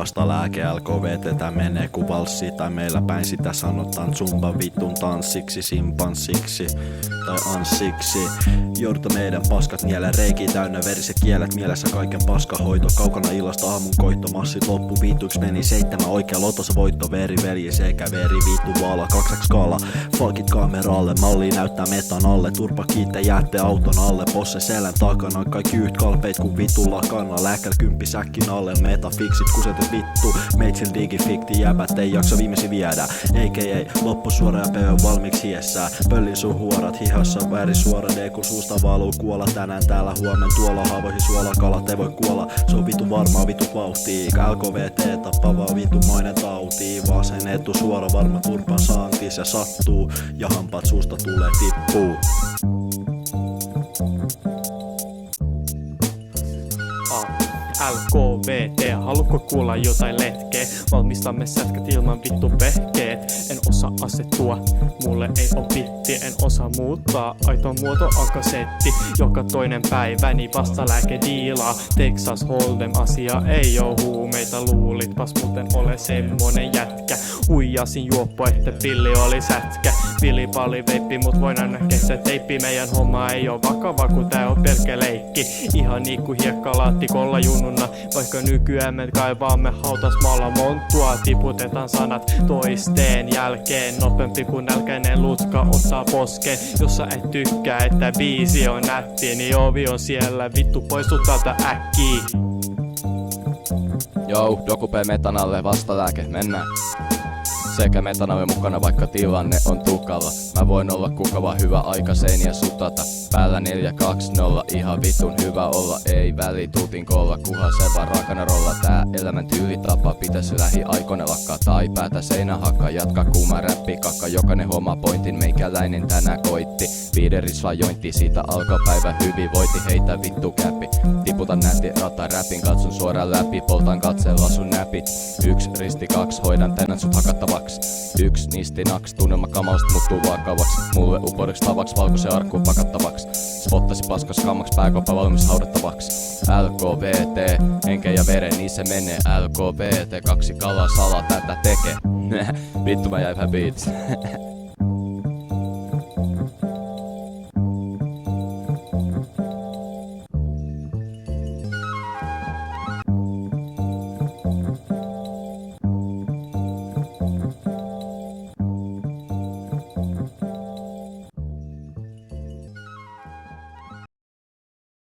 vasta lääke LKVT, tää menee ku valssi, tai meillä päin sitä sanotaan zumba vitun tanssiksi, simpanssiksi tai ansiksi. Jouduta meidän paskat niele reiki täynnä veriset kielet mielessä kaiken paskahoito. Kaukana illasta aamun koitto, massit loppu viituiksi meni 7 oikea lotossa voitto, veri velji sekä veri vittu vaala 2x skaala. Fuckit kameralle, malli näyttää metan alle, turpa kiitte jäätte auton alle, bosse selän takana, kaikki yht kalpeit ku vitulla kanna, lääkäl kymppi säkkin alle, metafiksit kusetet vittu, meitsil digifikti jäbät ei jaksa viimesi viedä, a.k.a. loppusuora ja pöö valmiiksi hiessää, pöllin sun huorat hihassa värisuora, kun suusta valuu kuolla tänään täällä huomen tuolla, haavoihin suolakalat ei voi kuolla, se on vitu varmaa vitu vauhtii, LKVT tappavaa vitumainen tauti, vasen etu suora varma turpan saanti, se sattuu ja hampaat suusta tulee tippuu. LKVT, haluatko kuulla jotain letkeä? Valmistamme sätkät ilman vittu vehkeet. En osaa asettua, mulle ei oo bitti. En osaa muuttaa, aito muoto on kasetti. Joka toinen päiväni vastalääke diilaa. Texas Hold'em asia ei oo huumeita. Luulitpas muuten ole semmonen jätkä. Huijasin juoppo, että pilli oli sätkä. Pilli pali veippi, mut voin aina keksiä teippi. Meidän homma ei oo vakava, kun tää on pelkkä leikki. Ihan niinku hiekkalaatikolla junnuna. Vaikka nykyään me kaivaamme hautasmaalla monttua. Tiputetaan sanat toisteen jälkeen. Nopeampi kuin nälkäinen lutka ottaa poskeen. Jos sä et tykkää, että biisi on nätti, niin ovi on siellä, vittu poistu täältä äkkii. Jou, Dokupé metanalle vastalääke, mennään. Sekä metanalle mukana, vaikka tilanne on tukala. Mä voin olla kukava, hyvä aika seiniä sutata. Päällä 4-2-0, ihan vitun hyvä olla. Ei väli tuutin kolla, kuhan se vaan raakana rolla. Tää elämän tyylitapa pitäisi lähiaikoina lakkaa. Tai päätä seinähakka, jatka kuuma räppikakka. Jokainen homma pointin, meikäläinen tänään koitti. Viideris vaan jointti, siitä alkaa päivä hyvinvointi. Heitä vittu käppi, tiputa nätti rattaa räpin. Katson suoraan läpi, poltan katseella sun näpit. 1 risti 2, hoidan tänään sut hakattavaks. 1 nisti naks, tunnelma kamalasta muuttuu vakavaks. Mulle uporiks tavaks, valkoisen arkkuun pakattavaks. Spottasi paskas kammaks, pääkoppa valmis haudattavaks. LKVT, henke ja veren, niin se menee. LKVT, 2 kalaa salaa tätä tekee. Vittu mä jäin vähän biitsi.